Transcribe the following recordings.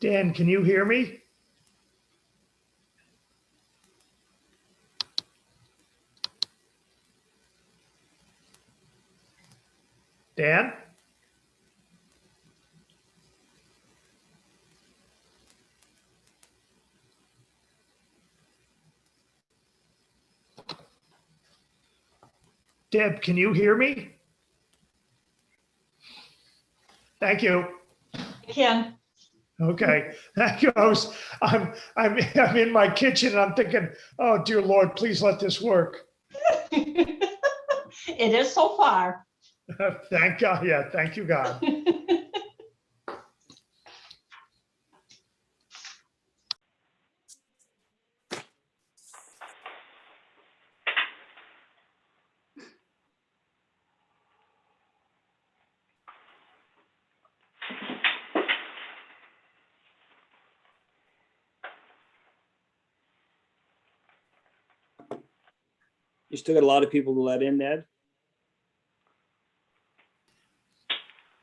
Dan, can you hear me? Dan? Deb, can you hear me? Thank you. I can. Okay. Thank you. I'm in my kitchen and I'm thinking, oh dear Lord, please let this work. It is so far. Thank God. Yeah, thank you, God. You still got a lot of people to let in, Ned?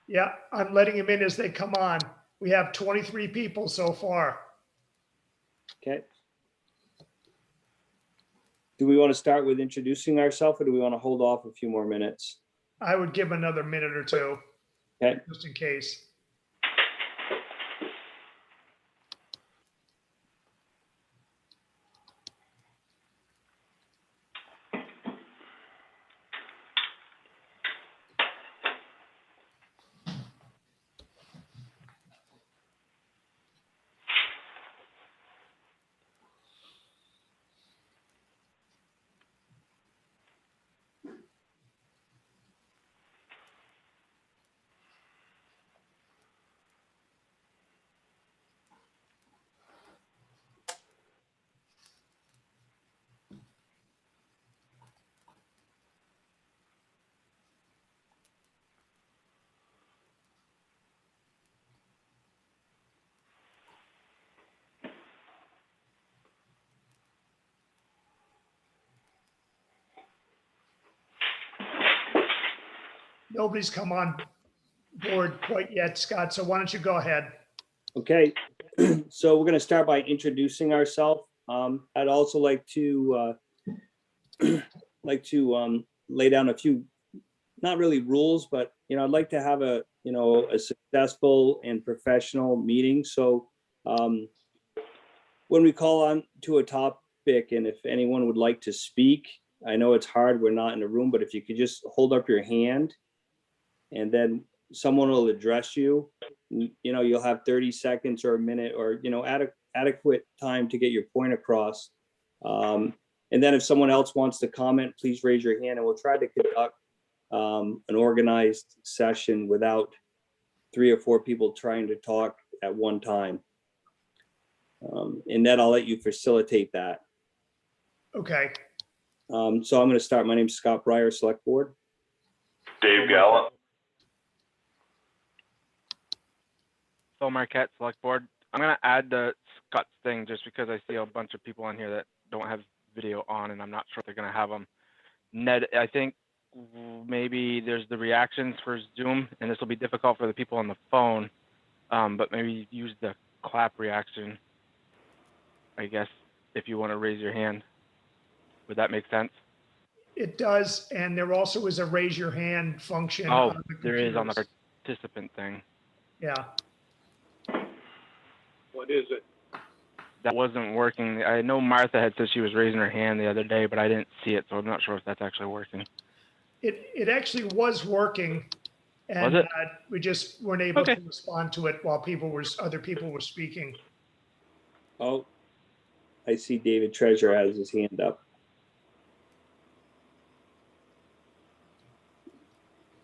Yeah, I'm letting them in as they come on. We have 23 people so far. Okay. Do we want to start with introducing ourselves or do we want to hold off a few more minutes? I would give another minute or two, Okay. just in case. Nobody's come on board quite yet, Scott, so why don't you go ahead? Okay. So we're going to start by introducing ourselves. I'd also like to lay down a few, not really rules, but I'd like to have a successful and professional meeting. So when we call on to a topic, and if anyone would like to speak, I know it's hard, we're not in a room, but if you could just hold up your hand and then someone will address you. You'll have 30 seconds or a minute or adequate time to get your point across. And then if someone else wants to comment, please raise your hand and we'll try to conduct an organized session without 3 or 4 people trying to talk at one time. And then I'll let you facilitate that. Okay. So I'm going to start. My name is Scott Breyer, Select Board. Dave Gallup. Phil Marquette, Select Board. I'm going to add the Scott's thing just because I see a bunch of people on here that don't have video on and I'm not sure if they're going to have them. Ned, I think maybe there's the reactions for Zoom and this will be difficult for the people on the phone, but maybe use the clap reaction, I guess, if you want to raise your hand. Would that make sense? It does, and there also is a raise your hand function. Oh, on the there is on the computers. participant thing. Yeah. What is it? That wasn't working. I know Martha had said she was raising her hand the other day, but I didn't see it, so I'm not sure if that's actually working. It actually was working, and Was it? we just weren't able Okay. to respond to it while other people were speaking. Oh, I see David Treasure has his hand up.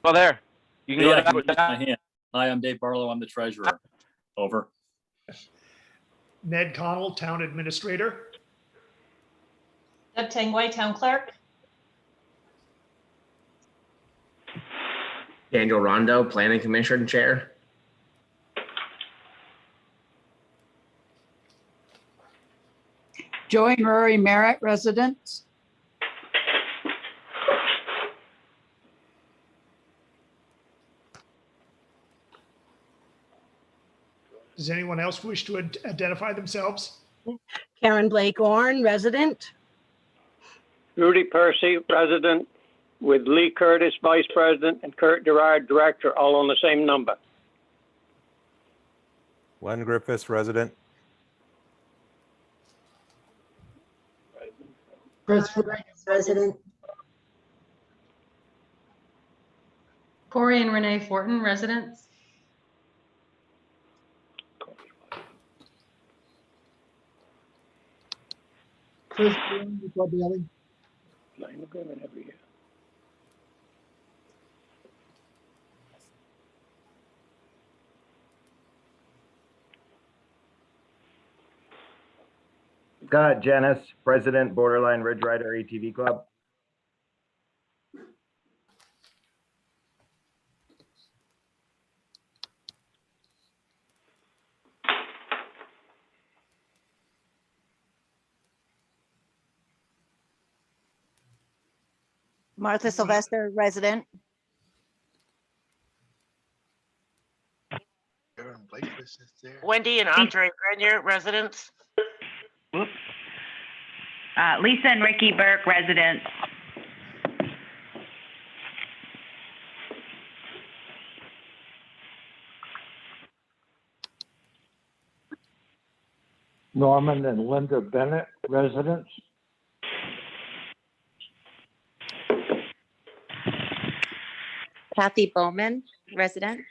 Oh, there. You can Yeah, I go can to raise my hand. Hi, I'm Dave Barlow. I'm the treasurer. Over. Ned Connell, Town Administrator. Deb Tangway, Town Clerk. Daniel Rondo, Planning Commission Chair. Joy Murray Merritt, resident. Does anyone else wish to identify themselves? Karen Blake Orn, resident. Rudy Percy, resident, with Lee Curtis, vice president, and Kurt Gerard, director, all on the same number. Len Griffiths, resident. Chris Rodriguez, resident. Corey and Renee Fortin, residents. Chris Bailey. Line agreement every year. Scott Janis, president, Borderline Ridge Rider ATV Club. Martha Sylvester, resident. Wendy and Andre Grenier, residents. Lisa and Ricky Burke, residents. Norman and Linda Bennett, residents. Kathy Bowman, resident.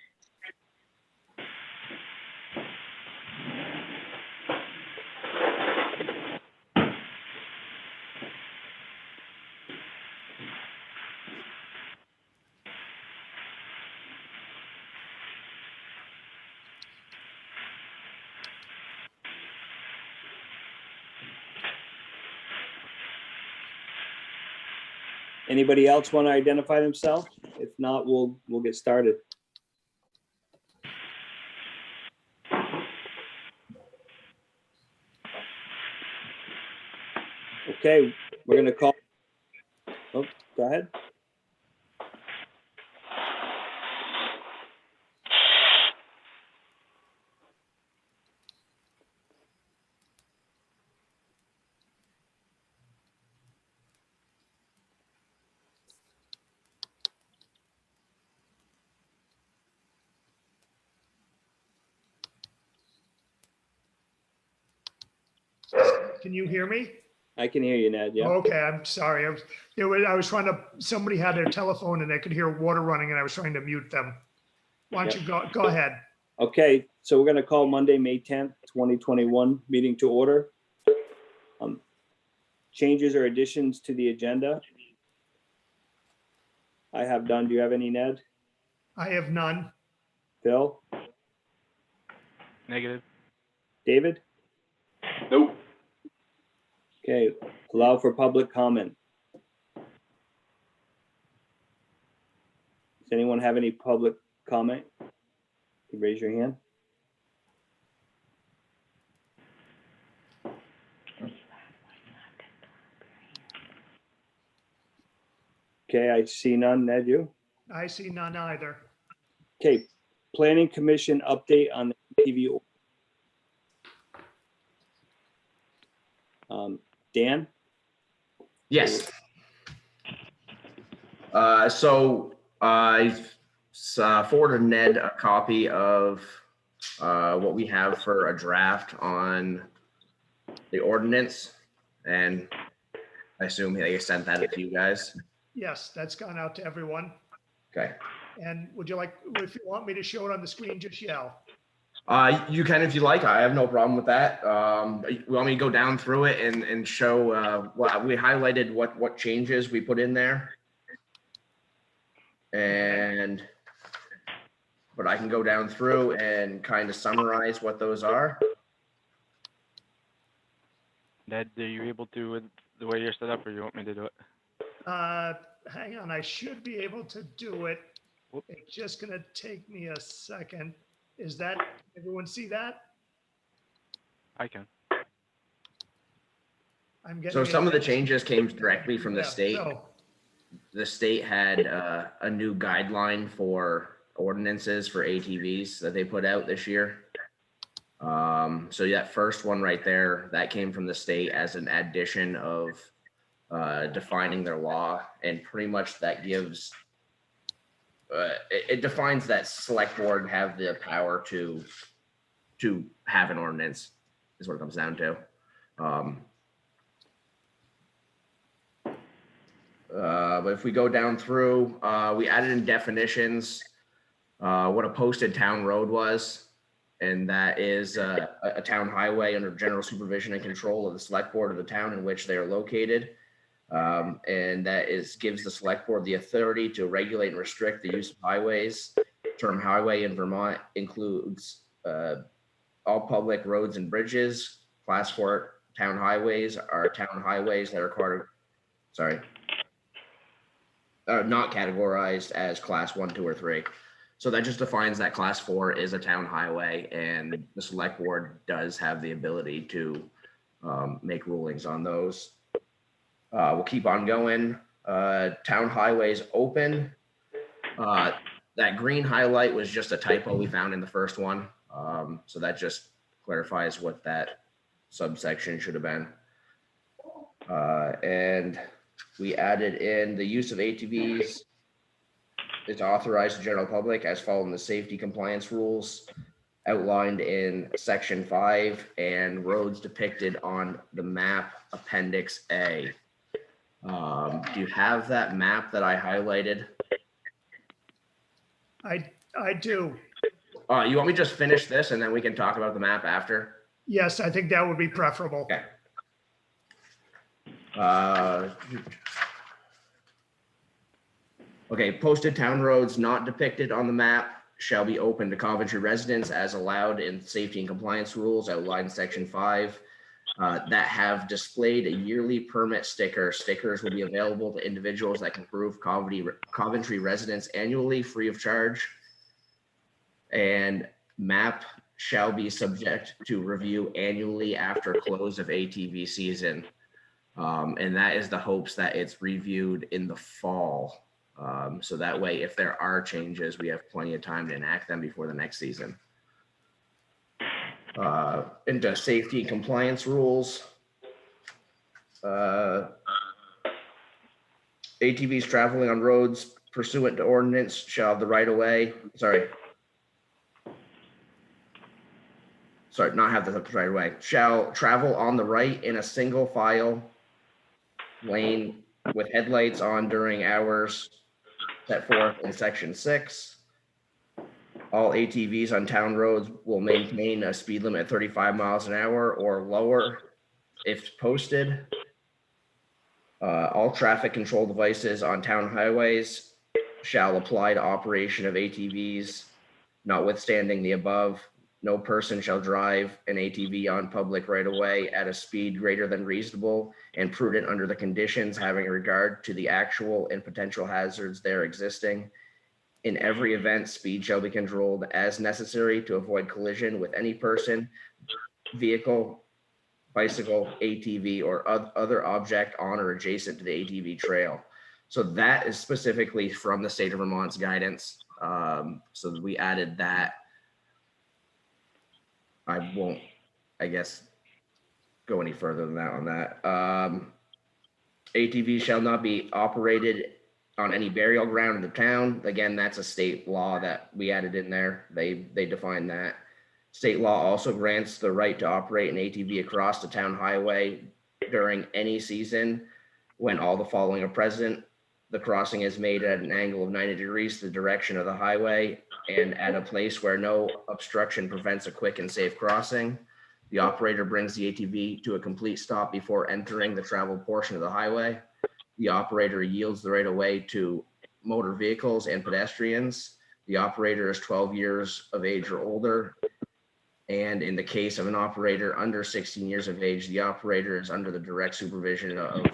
Anybody else want to identify themselves? If not, we'll get started. Okay, we're gonna call. Oh, go ahead. Can you hear me? I can hear you, Ned. Yeah. Okay, I'm sorry. I was trying to, somebody had their telephone and I could hear water running and I was trying to mute them. Why don't you go ahead? Okay, so we're gonna call Monday, May 10th, 2021 meeting to order. Changes or additions to the agenda? I have done. Do you have any, Ned? I have none. Phil? Negative. David? Nope. Okay, allow for public comment. Does anyone have any public comment? You raise your hand. Okay, I see none. Ned, you? I see none either. Okay, Planning Commission update on the TV. Dan? Yes. So I forwarded Ned a copy of what we have for a draft on the ordinance, and I assume he sent that to you guys. Yes, that's gone out to everyone. Okay. And would you like, if you want me to show it on the screen, just yell. You can if you like. I have no problem with that. You want me to go down through it and show what we highlighted, what changes we put in there? But I can go down through and kind of summarize what those are. Ned, are you able to with the way you're set up, or you want me to do it? Hang on, I should be able to do it. It's just gonna take me a second. Is that, everyone see that? I can. I'm getting. So some of the changes came directly from the Yeah, state. so- The state had a new guideline for ordinances for ATVs that they put out this year. So that first one right there, that came from the state as an addition of defining their law, and pretty much that gives it defines that select board have the power to have an ordinance, is what it comes down to. But if we go down through, we added in definitions what a posted town road was, and that is a town highway under general supervision and control of the select board of the town in which they are located. And that gives the select board the authority to regulate and restrict the use of highways. The term highway in Vermont includes all public roads and bridges. Class 4 town highways are town highways that are not categorized as class 1, 2, or 3. So that just defines that class 4 is a town highway, and the select board does have the ability to make rulings on those. We'll keep on going. Town highways open. That green highlight was just a typo we found in the first one. So that just clarifies what that subsection should have been. And we added in the use of ATVs is authorized to the general public as following the safety compliance rules outlined in section 5 and roads depicted on the map appendix A. Do you have that map that I highlighted? I do. You want me to just finish this and then we can talk about the map after? Yes, I think that would be preferable. Okay. Okay, posted town roads not depicted on the map shall be open to Coventry residents as allowed in safety and compliance rules outlined in section 5. That have displayed a yearly permit sticker. Stickers will be available to individuals that can prove Coventry residents annually free of charge. And map shall be subject to review annually after close of ATV season. And that is the hopes that it's reviewed in the fall. So that way, if there are changes, we have plenty of time to enact them before the next season. Into safety and compliance rules. ATVs traveling on roads pursuant to ordinance shall have the right of way. Not have the right of way. Shall travel on the right in a single file lane with headlights on during hours set forth in section 6. All ATVs on town roads will maintain a speed limit of 35 miles an hour or lower if posted. All traffic control devices on town highways shall apply to operation of ATVs. Notwithstanding the above, no person shall drive an ATV on public right of way at a speed greater than reasonable and prudent under the conditions, having regard to the actual and potential hazards there existing. In every event, speed shall be controlled as necessary to avoid collision with any person, vehicle, bicycle, ATV, or other object on or adjacent to the ATV trail. So that is specifically from the state of Vermont's guidance. So we added that. I won't, I guess, go any further than that on that. ATV shall not be operated on any burial ground in the town. Again, that's a state law that we added in there. They define that. State law also grants the right to operate an ATV across the town highway during any season when all the following are present. The crossing is made at an angle of 90 degrees to the direction of the highway and at a place where no obstruction prevents a quick and safe crossing. The operator brings the ATV to a complete stop before entering the travel portion of the highway. The operator yields the right of way to motor vehicles and pedestrians. The operator is 12 years of age or older. And in the case of an operator under 16 years of age, the operator is under the direct supervision of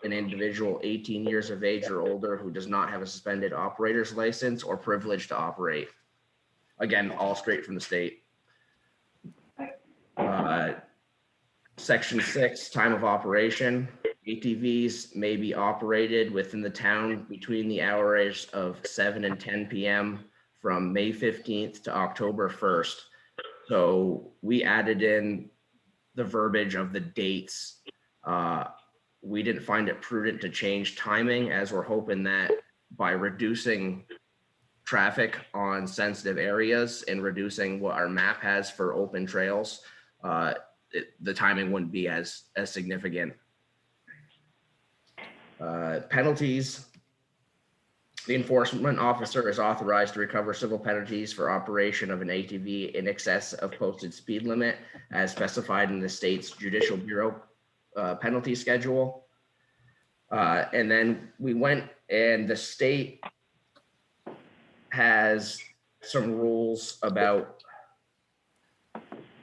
an individual 18 years of age or older who does not have a suspended operator's license or privilege to operate. Again, all straight from the state. Section 6, time of operation. ATVs may be operated within the town between the hours of 7 and 10 p.m. from May 15th to October 1st. So we added in the verbiage of the dates. We didn't find it prudent to change timing, as we're hoping that by reducing traffic on sensitive areas and reducing what our map has for open trails, the timing wouldn't be as significant. Penalties. The enforcement officer is authorized to recover civil penalties for operation of an ATV in excess of posted speed limit as specified in the state's Judicial Bureau penalty schedule. And then we went, and the state has some rules about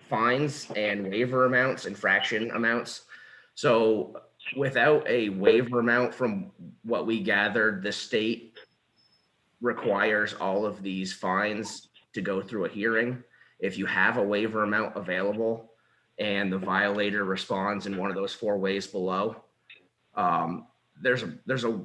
fines and waiver amounts, infraction amounts. So without a waiver amount, from what we gathered, the state requires all of these fines to go through a hearing. If you have a waiver amount available and the violator responds in one of those 4 ways below, there's a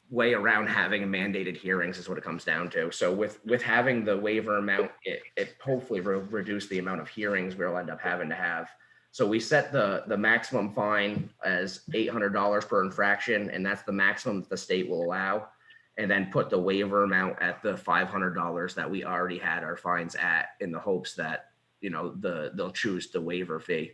way around having mandated hearings is what it comes down to. So with having the waiver amount, it hopefully will reduce the amount of hearings we'll end up having to have. So we set the maximum fine as $800 per infraction, and that's the maximum that the state will allow. And then put the waiver amount at the $500 that we already had our fines at, in the hopes that, you know, they'll choose the waiver fee.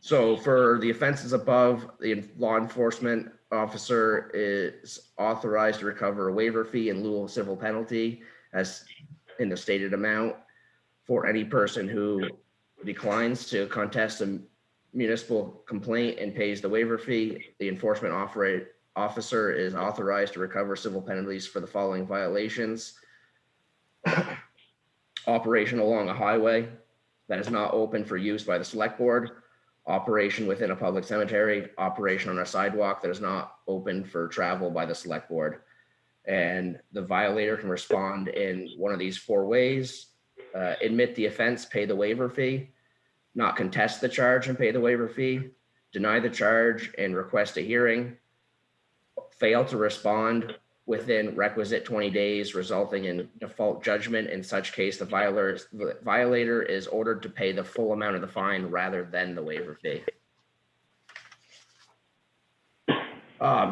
So for the offenses above, the law enforcement officer is authorized to recover a waiver fee in lieu of civil penalty as in the stated amount for any person who declines to contest a municipal complaint and pays the waiver fee. The enforcement officer is authorized to recover civil penalties for the following violations: operation along a highway that is not open for use by the select board, operation within a public cemetery, operation on a sidewalk that is not open for travel by the select board. And the violator can respond in one of these 4 ways: admit the offense, pay the waiver fee; not contest the charge and pay the waiver fee; deny the charge and request a hearing; fail to respond within requisite 20 days, resulting in default judgment. In such case, the violator is ordered to pay the full amount of the fine rather than the waiver fee.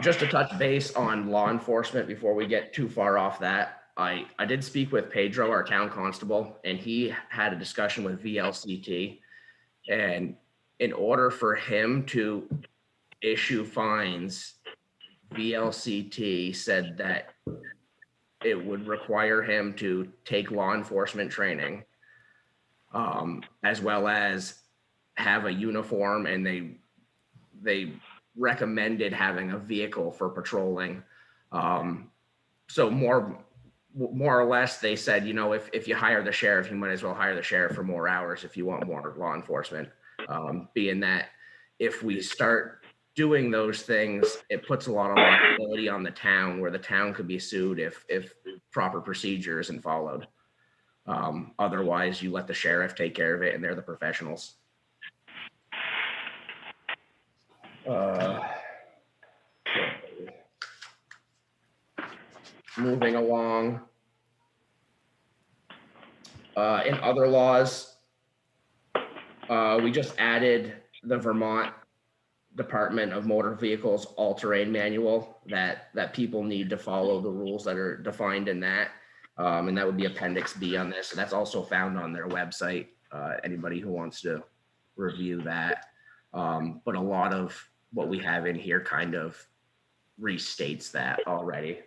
Just to touch base on law enforcement before we get too far off that, I did speak with Pedro, our town constable, and he had a discussion with VLCT. And in order for him to issue fines, VLCT said that it would require him to take law enforcement training, as well as have a uniform, and they recommended having a vehicle for patrolling. So more or less, they said, you know, if you hire the sheriff, you might as well hire the sheriff for more hours if you want more law enforcement. Being that if we start doing those things, it puts a lot of liability on the town, where the town could be sued if proper procedure isn't followed. Otherwise, you let the sheriff take care of it, and they're the professionals. Moving along. In other laws, we just added the Vermont Department of Motor Vehicles all-terrain manual that people need to follow the rules that are defined in that. And that would be Appendix B on this. So that's also found on their website, anybody who wants to review that. But a lot of what we have in here kind of restates that already.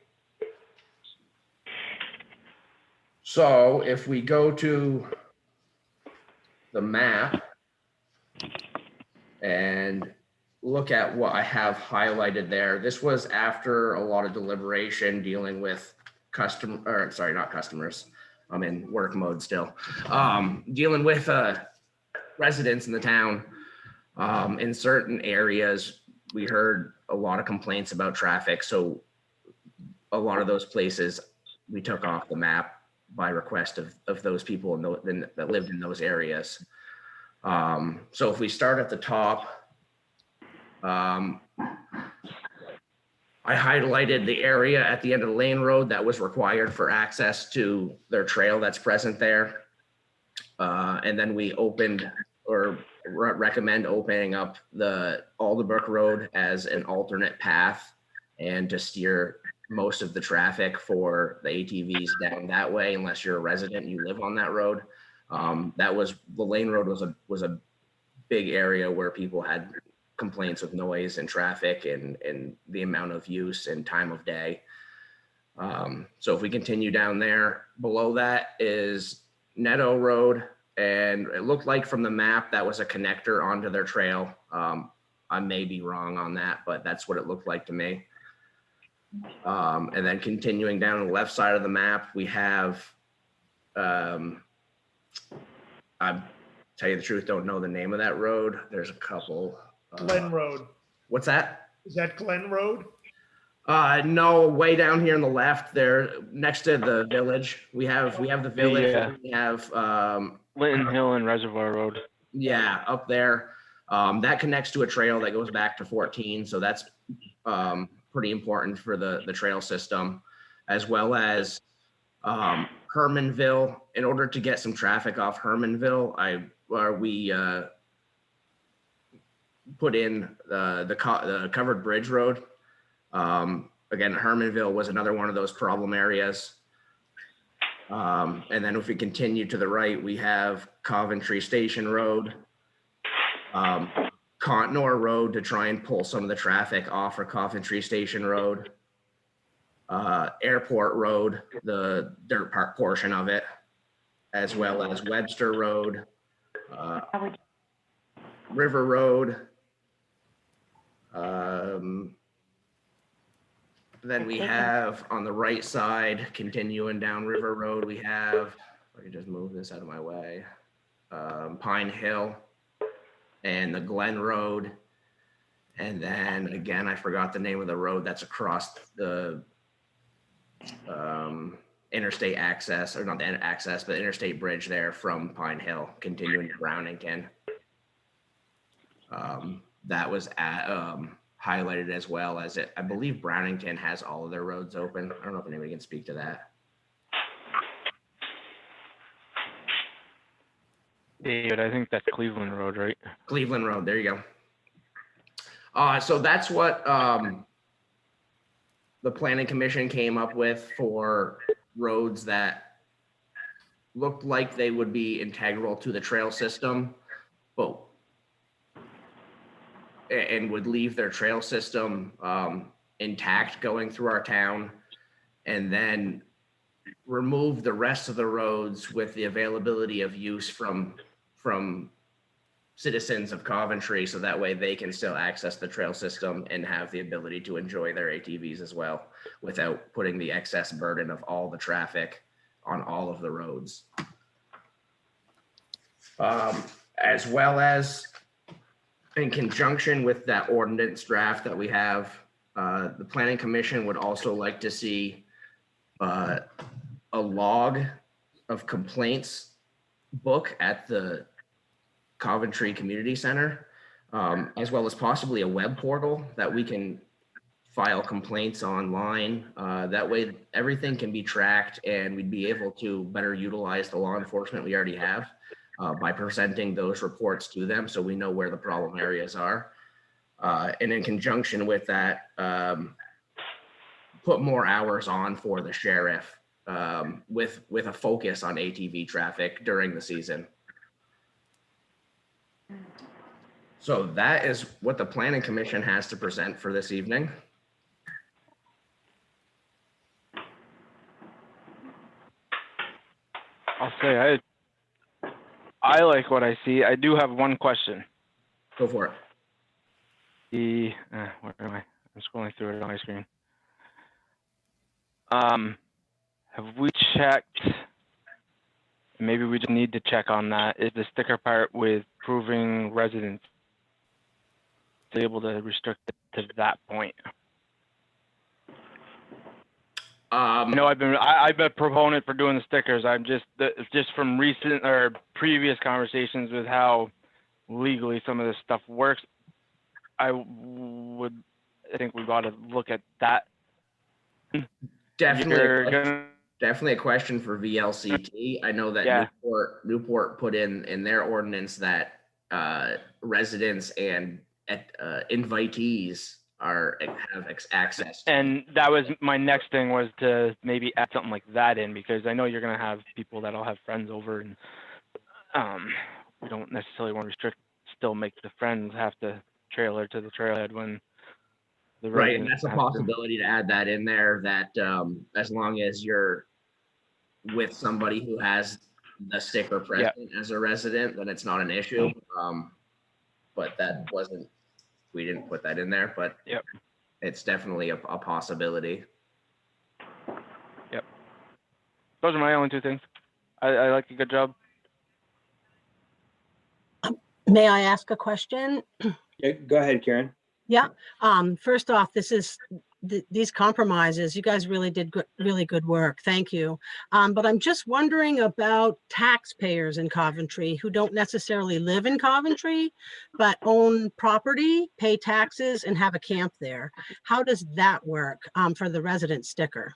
So if we go to the map and look at what I have highlighted there, this was after a lot of deliberation dealing with not customers. I'm in work mode still. Dealing with residents in the town. In certain areas, we heard a lot of complaints about traffic. So a lot of those places we took off the map by request of those people that lived in those areas. So if we start at the top, I highlighted the area at the end of the Lane Road that was required for access to their trail that's present there. And then we opened or recommend opening up the Alderbrook Road as an alternate path and to steer most of the traffic for the ATVs down that way, unless you're a resident, you live on that road. That was, the Lane Road was a big area where people had complaints with noise and traffic and the amount of use and time of day. So if we continue down there, below that is Neto Road. And it looked like from the map that was a connector onto their trail. I may be wrong on that, but that's what it looked like to me. And then continuing down the left side of the map, we have, I tell you the truth, don't know the name of that road. There's a couple. Glen Road. What's that? Is that Glen Road? No, way down here on the left there, next to the village. We have the village. Yeah. We have, Linton Hill and Reservoir Road. yeah, up there. That connects to a trail that goes back to 14. So that's pretty important for the trail system, as well as Hermanville. In order to get some traffic off Hermanville, we put in the covered bridge road. Again, Hermanville was another one of those problem areas. And then if we continue to the right, we have Coventry Station Road, Contnor Road to try and pull some of the traffic off of Coventry Station Road, Airport Road, the dirt park portion of it, as well as Webster Road, River Road. Then we have on the right side, continuing down River Road, we have, I can just move this out of my way, Pine Hill and the Glen Road. And then again, I forgot the name of the road that's across the interstate access, or not the access, but interstate bridge there from Pine Hill, continuing to Brownington. That was at, highlighted as well as it. I believe Brownington has all of their roads open. I don't know if anybody can speak to that. David, I think that's Cleveland Road, right? Cleveland Road, there you go. So that's what the Planning Commission came up with for roads that looked like they would be integral to the trail system, but and would leave their trail system intact going through our town, and then remove the rest of the roads with the availability of use from citizens of Coventry, so that way they can still access the trail system and have the ability to enjoy their ATVs as well, without putting the excess burden of all the traffic on all of the roads. As well as in conjunction with that ordinance draft that we have, the Planning Commission would also like to see a log of complaints book at the Coventry Community Center, as well as possibly a web portal that we can file complaints online. That way everything can be tracked and we'd be able to better utilize the law enforcement we already have by presenting those reports to them, so we know where the problem areas are. And in conjunction with that, put more hours on for the sheriff with a focus on ATV traffic during the season. So that is what the Planning Commission has to present for this evening. I'll say I like what I see. I do have one question. Go for it. Where am I? I'm scrolling through it on my screen. Have we checked? Maybe we just need to check on that. Is the sticker part with proving residents able to restrict it to that point? No, I've been a proponent for doing the stickers. I'm just from recent or previous conversations with how legally some of this stuff works. I think we got to look at that. Definitely, You're gonna, definitely a question for VLCT. I know that Yeah. Newport put in their ordinance that residents and invitees have access. and that was my next thing, was to maybe add something like that in, because I know you're gonna have people that'll have friends over, and we don't necessarily want to restrict, still make the friends have to trailer to the trailhead when the Right, and residents that's a have to. possibility to add that in there, that as long as you're with somebody who has the sticker present as a resident, then it's not an issue. But that wasn't, we didn't put that in there, but Yep. it's definitely a possibility. Yep. Those are my only two things. I like a good job. May I ask a question? Yeah, go ahead, Karen. Yeah. First off, these compromises, you guys really did really good work. Thank you. But I'm just wondering about taxpayers in Coventry who don't necessarily live in Coventry, but own property, pay taxes, and have a camp there. How does that work for the resident sticker?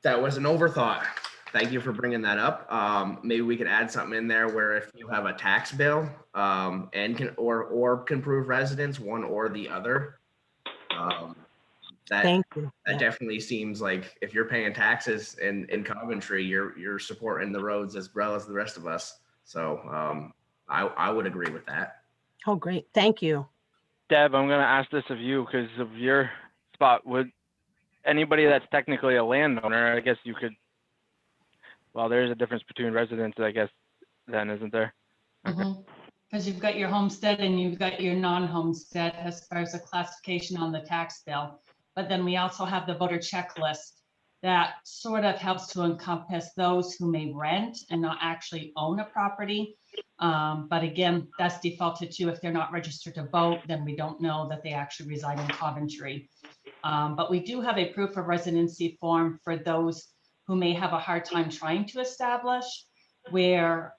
That was an overthought. Thank you for bringing that up. Maybe we could add something in there where if you have a tax bill, and can prove residence, one or the other. Thank you. That definitely seems like if you're paying taxes in Coventry, you're supporting the roads as well as the rest of us. So I would agree with that. Oh, great. Thank you. Deb, I'm gonna ask this of you because of your spot. Would anybody that's technically a landowner, I guess you could, well, there's a difference between residents, I guess, then, isn't there? Because you've got your homestead and you've got your non-homestead as far as the classification on the tax bill. But then we also have the voter checklist that sort of helps to encompass those who may rent and not actually own a property. But again, that's defaulted to if they're not registered to vote, then we don't know that they actually reside in Coventry. But we do have a proof of residency form for those who may have a hard time trying to establish, where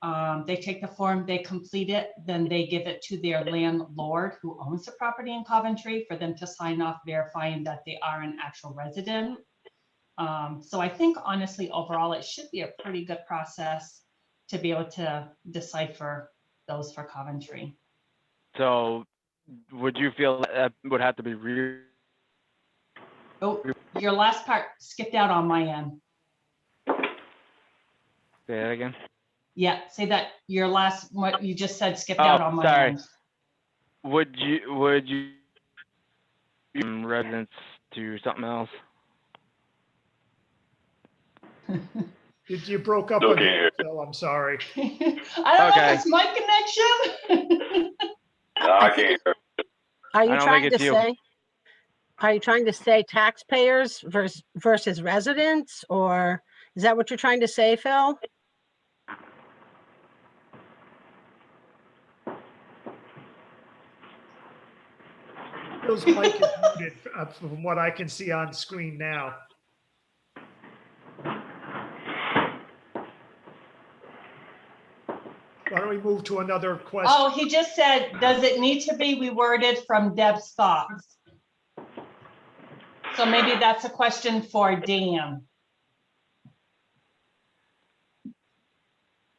they take the form, they complete it, then they give it to their landlord who owns the property in Coventry for them to sign off verifying that they are an actual resident. So I think honestly, overall, it should be a pretty good process to be able to decipher those for Coventry. So would you feel that would have to be Oh, your last part skipped out on my end. Say that again? Yeah, say that your last, what you just said skipped out on my sorry. end. Would you residents to something else? You broke up Okay. again, Phil, I'm sorry. I don't know if it's my connection. No, I can't hear. Are you I don't trying think to it's you. say? Are you trying to say taxpayers versus residents, or is that what you're trying to say, Phil? Phil's mic is muted from what I can see on screen now. Why don't we move to another question? Oh, he just said, does it need to be reworded from Deb's thoughts? So maybe that's a question for Dan.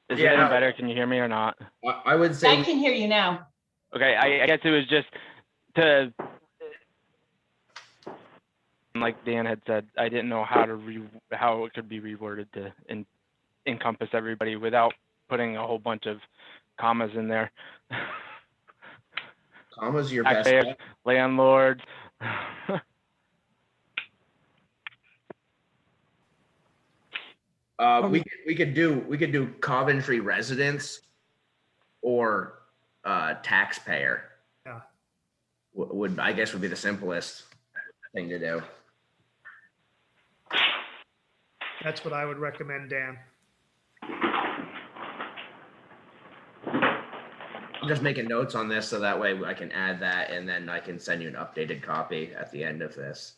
Is Yeah, it no. any better? Can you hear me or not? I would say I can hear you now. Okay, I guess it was just to, like Dan had said, I didn't know how how it could be reworded to encompass everybody without putting a whole bunch of commas in there. commas your best Taxpayers, bet. landlords. We could do Coventry residents or taxpayer. Yeah. Would I guess would be the simplest thing to do. That's what I would recommend, Dan. I'm just making notes on this so that way I can add that and then I can send you an updated copy at the end of this.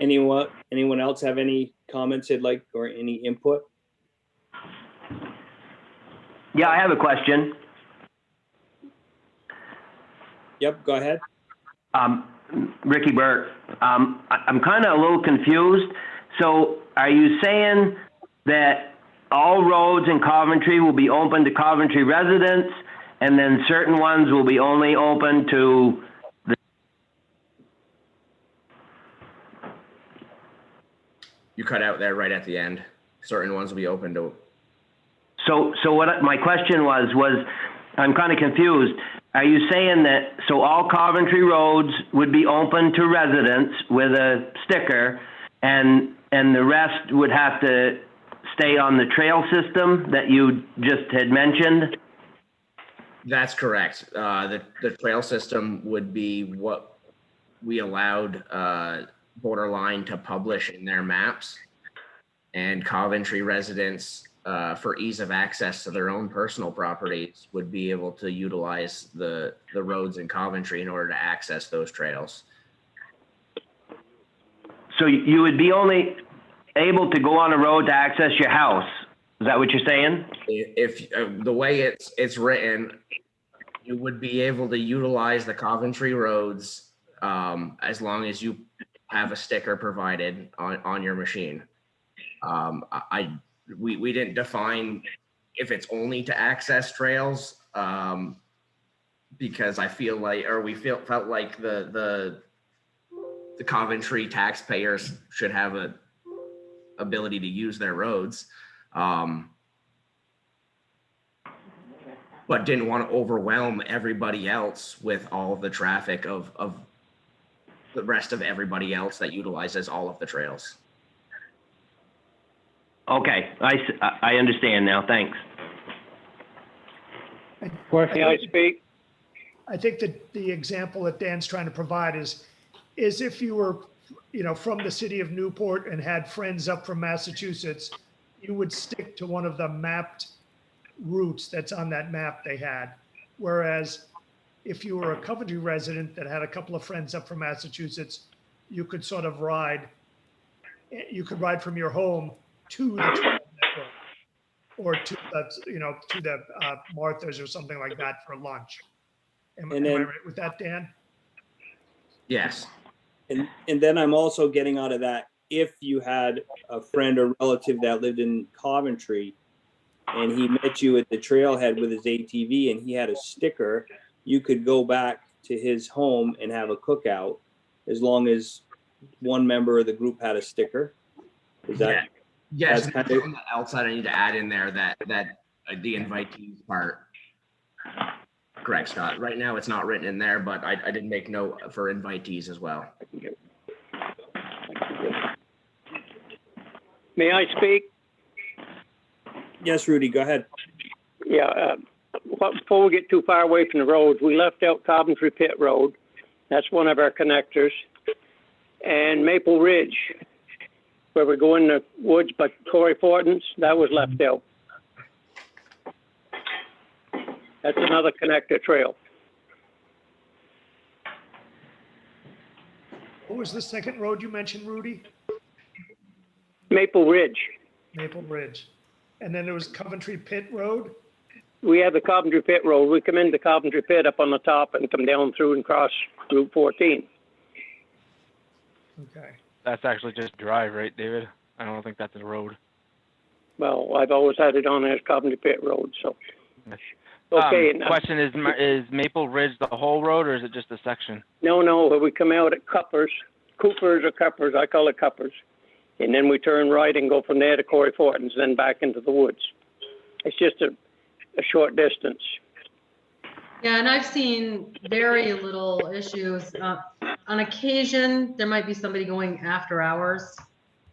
Anyone else have any comments they'd like or any input? Yeah, I have a question. Yep, go ahead. Ricky Burke, I'm kind of a little confused. So are you saying that all roads in Coventry will be open to Coventry residents, and then certain ones will be only open to the... You cut out there right at the end. Certain ones will be open to. So my question was I'm kind of confused. Are you saying that, so all Coventry roads would be open to residents with a sticker, and the rest would have to stay on the trail system that you just had mentioned? That's correct. The trail system would be what we allowed Borderline to publish in their maps, and Coventry residents, for ease of access to their own personal properties, would be able to utilize the roads in Coventry in order to access those trails. So you would be only able to go on a road to access your house? Is that what you're saying? If the way it's written, you would be able to utilize the Coventry roads as long as you have a sticker provided on your machine. We didn't define if it's only to access trails, because I feel like, or we felt like the Coventry taxpayers should have a ability to use their roads, but didn't want to overwhelm everybody else with all of the traffic of the rest of everybody else that utilizes all of the trails. Okay, I understand now. Thanks. May I speak? I think that the example that Dan's trying to provide is if you were, from the city of Newport and had friends up from Massachusetts, you would stick to one of the mapped routes that's on that map they had. Whereas if you were a Coventry resident that had a couple of friends up from Massachusetts, you could sort of ride from your home to the trail network, or to the Martha's or something like that for lunch. Am I right with that, Dan? Yes. And then I'm also getting out of that, if you had a friend or relative that lived in Coventry and he met you at the trailhead with his ATV and he had a sticker, you could go back to his home and have a cookout as long as one member of the group had a sticker. Is that? Yes, that's something else that I need to add in there, that the invitees part. Correct, Scott. Right now it's not written in there, but I did make note for invitees as well. May I speak? Yes, Rudy, go ahead. Yeah, before we get too far away from the roads, we left out Coventry Pit Road. That's one of our connectors. And Maple Ridge, where we go in the woods by Corey Fortin's, that was left out. That's another connector trail. What was the second road you mentioned, Rudy? Maple Ridge. Maple Ridge. And then there was Coventry Pit Road? We have the Coventry Pit Road. We come into Coventry Pit up on the top and come down through and cross Route 14. Okay. That's actually just drive, right, David? I don't think that's a road. Well, I've always had it on as Coventry Pit Road, so. Okay. Question is Maple Ridge the whole road, or is it just a section? No, we come out at Coopers or Cuppers, I call it Cuppers. And then we turn right and go from there to Corey Fortin's, then back into the woods. It's just a short distance. Yeah, and I've seen very little issues. On occasion, there might be somebody going after hours,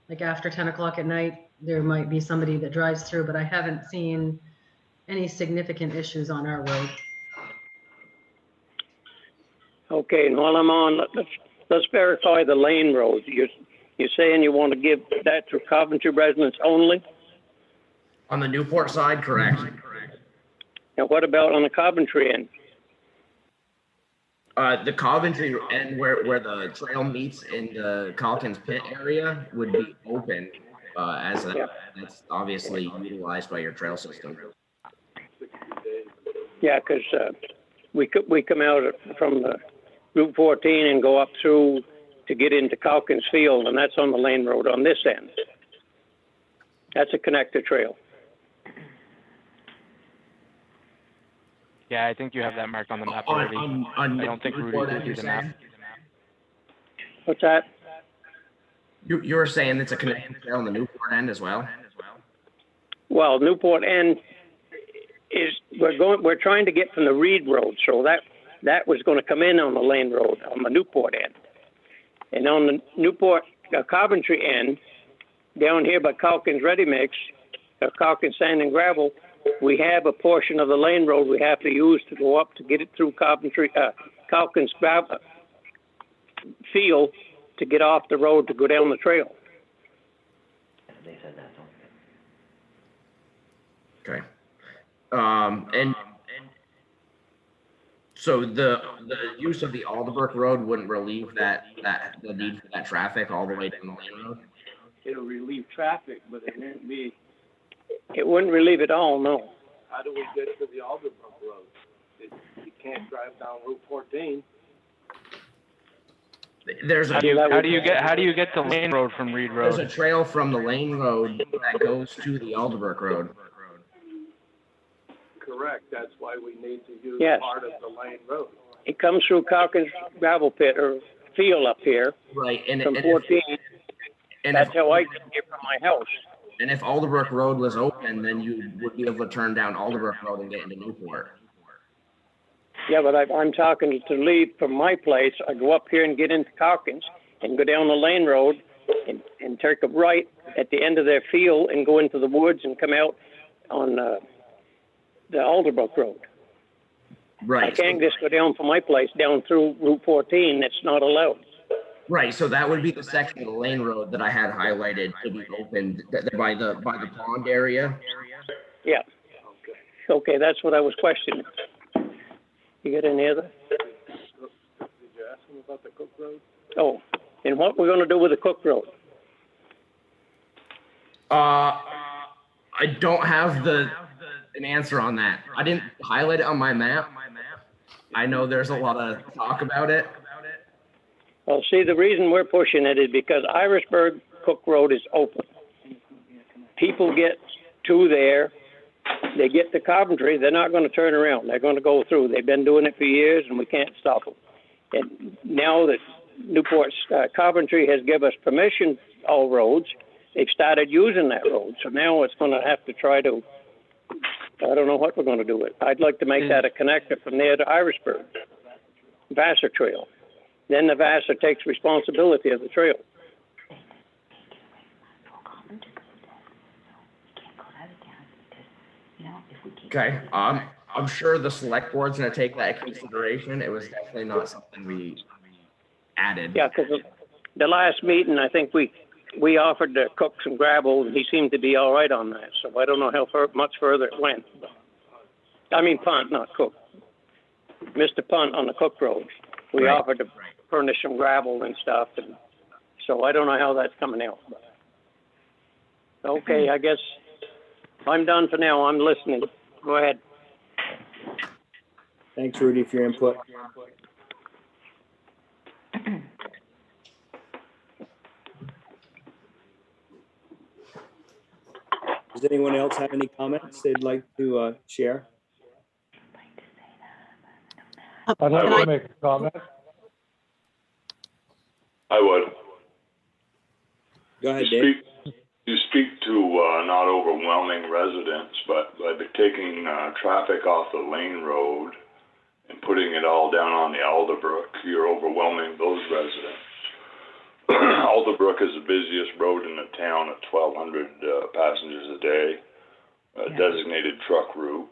like after 10 o'clock at night, there might be somebody that drives through, but I haven't seen any significant issues on our road. Okay, and while I'm on, let's verify the lane roads. You're saying you want to give that to Coventry residents only? On the Newport side, correct. And what about on the Coventry end? The Coventry and where the trail meets in the Calkins Pit area would be open, that's obviously utilized by your trail system. Yeah, because we come out from the Route 14 and go up through to get into Calkins Field, and that's on the Lane Road on this end. That's a connector trail. Yeah, I think you have that marked on the map already. I don't think Rudy did do the map. What's that? You were saying it's a connector trail on the Newport end as well? Well, Newport end is, we're trying to get from the Reed Road, so that was going to come in on the Lane Road on the Newport end. And on the Newport, Coventry end, down here by Calkins Ready Mix, Calkins Sand and Gravel, we have a portion of the Lane Road we have to use to go up to get it through Calkins Gravel Field to get off the road to go down the trail. Okay. And so the use of the Alderbrook Road wouldn't relieve the need for that traffic all the way down the Lane Road? It'll relieve traffic, but it won't be. It wouldn't relieve it all, no. How do we get to the Alderbrook Road? You can't drive down Route 14. How do you get to Lane Road from Reed Road? There's a trail from the Lane Road that goes to the Alderbrook Road. Correct. That's why we need to use part of the Lane Road. It comes through Calkins Gravel Pit or Field up here. Right. And from 14. That's how I get here from my house. And if Alderbrook Road was open, then you would be able to turn down Alderbrook Road and get into Newport. Yeah, but I'm talking to leave from my place. I go up here and get into Calkins and go down the Lane Road and take a right at the end of their field and go into the woods and come out on the Alderbrook Road. Right. I can't just go down from my place down through Route 14. That's not allowed. Right, so that would be the section of the Lane Road that I had highlighted to be opened by the pond area. Yeah. Okay, that's what I was questioning. You got any other? Did you ask him about the Cook Road? Oh, and what we're going to do with the Cook Road? I don't have an answer on that. I didn't highlight it on my map. I know there's a lot of talk about it. Well, see, the reason we're pushing it is because Irisburg Cook Road is open. People get to there, they get to Coventry, they're not going to turn around. They're going to go through. They've been doing it for years, and we can't stop them. And now that Newport Coventry has given us permission, all roads, they've started using that road. So now it's going to have to try to, I don't know what we're going to do with it. I'd like to make that a connector from there to Irisburg, Vassar Trail. Then the Vassar takes responsibility of the trail. Okay, I'm sure the select board's gonna take that into consideration. It was definitely not something we added. Yeah, because the last meeting, I think we offered to cook some gravel, and he seemed to be all right on that. So I don't know how much further it went. I mean, Punt, not Cook. Mr. Punt on the Cook Road. We offered to furnish some gravel and stuff, and so I don't know how that's coming out. But. Okay, I guess I'm done for now. I'm listening. Go ahead. Thanks, Rudy, for your input. Does anyone else have any comments they'd like to share? I'd like to make a comment. I would. Go ahead, Dave. You speak to not overwhelming residents, but by taking traffic off the Lane Road and putting it all down on the Alderbrook, you're overwhelming those residents. Alderbrook is the busiest road in the town at 1,200 passengers a day, designated truck route.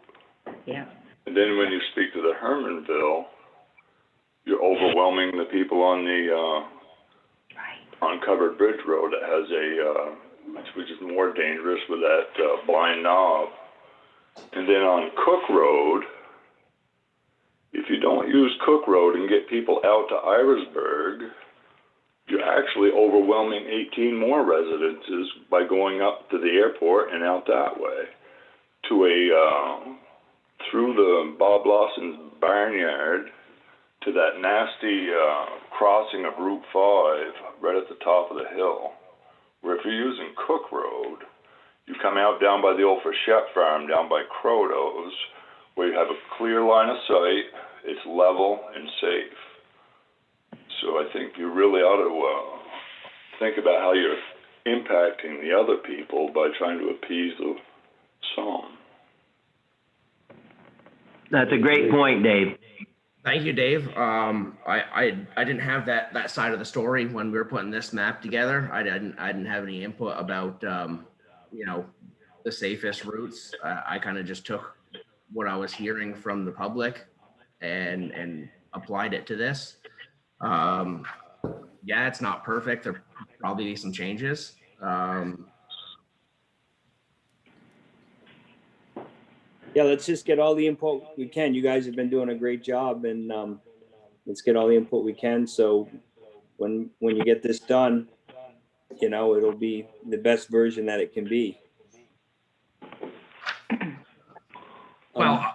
Yeah. And then when you speak to the Hermanville, you're overwhelming the people on the on Covered Bridge Road that has a which is more dangerous with that blind knob. And then on Cook Road, if you don't use use Cook Road and get people out to Irisburg, you're actually overwhelming 18 more residences by going up to the airport and out that way to through the Bob Lawson's barnyard to that nasty crossing of Route 5 right at the top of the hill. Where if you're using Cook Road, you come out down by the old Frechette farm, down by Crotos, where you have a clear line of sight, it's level and safe. So I think you really ought to think about how you're impacting the other people by trying to appease some. That's a great point, Dave. Thank you, Dave. I didn't have that side of the story when we were putting this map together. I didn't have any input about you know, the safest routes. I kind of just took what I was hearing from the public and applied it to this. Yeah, it's not perfect. There probably be some changes. Yeah, let's just get all the input we can. You guys have been doing a great job, and let's get all the input we can. So when you get this done, you know, it'll be the best version that it can be. Well,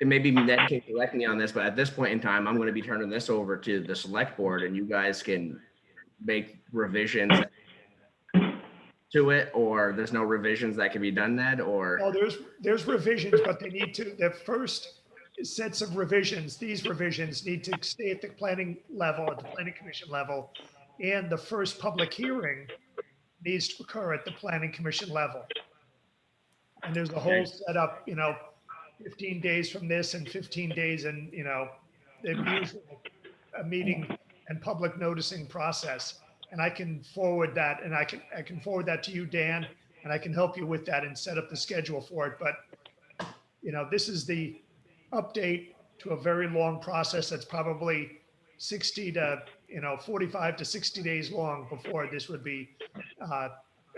and maybe Ned can correct me on this, but at this point in time, I'm going to be turning this over to the select board, and you guys can make revisions to it, or there's no revisions that can be done, Ned, or? Well, there's revisions, but they need to, the first sets of revisions, these revisions need to stay at the planning level, at the planning commission level. And the first public hearing needs to occur at the planning commission level. And there's a whole setup, you know, 15 days from this and 15 days and, you know, the usual a meeting and public noticing process. And I can forward that, and I can forward that to you, Dan, and I can help you with that and set up the schedule for it. But, you know, this is the update to a very long process that's probably 60 to, you know, 45 to 60 days long before this would be,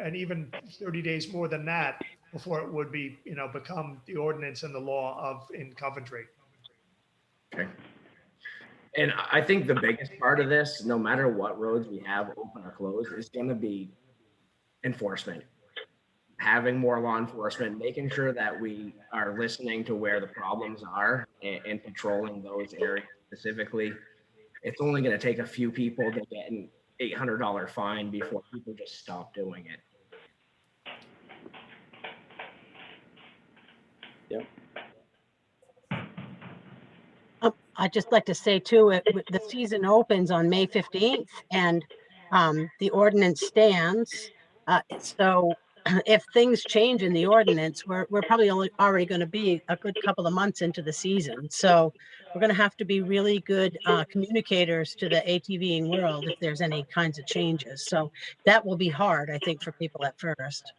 and even 30 days more than that before it would be, you know, become the ordinance and the law in Coventry. Okay. And I think the biggest part of this, no matter what roads we have open or closed, is going to be enforcement. Having more law enforcement, making sure that we are listening to where the problems are and patrolling those areas specifically. It's only going to take a few people to get an $800 fine before people just stop doing it. Yep. I'd just like to say too, the season opens on May 15th and the ordinance stands. So if things change in the ordinance, we're probably already going to be a good couple of months into the season. So we're going to have to be really good communicators to the ATVing world if there's any kinds of changes. So that will be hard, I think, for people at first.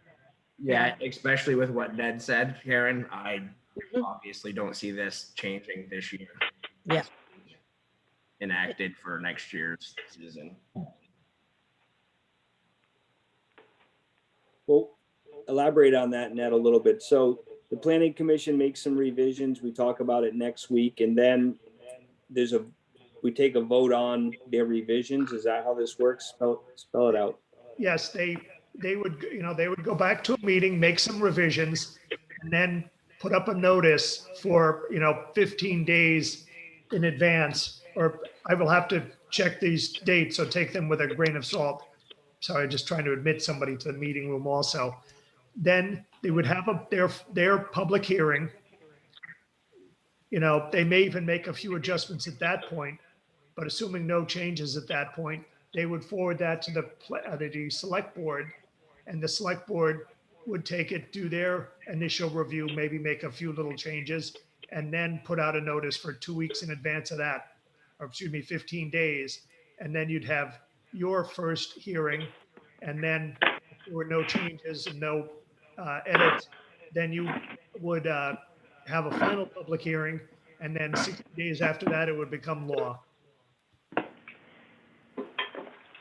Yeah, especially with what Ned said, Karen. I obviously don't see this changing this year. Yeah. Enacted for next year's season. Well, elaborate on that, Ned, a little bit. So the planning commission makes some revisions. We talk about it next week, and then we take a vote on their revisions. Is that how this works? Spell it out. Yes, they would, you know, they would go back to a meeting, make some revisions, and then put up a notice for, you know, 15 days in advance, or I will have to check these dates, so take them with a grain of salt. Sorry, just trying to admit somebody to the meeting room also. Then they would have their public hearing. You know, they may even make a few adjustments at that point, but assuming no changes at that point, they would forward that to the select board, and the select board would take it, do their initial review, maybe make a few little changes, and then put out a notice for 2 weeks in advance of that, or excuse me, 15 days. And then you'd have your first hearing, and then if there were no changes and no edits, then you would have a final public hearing, and then 60 days after that, it would become law.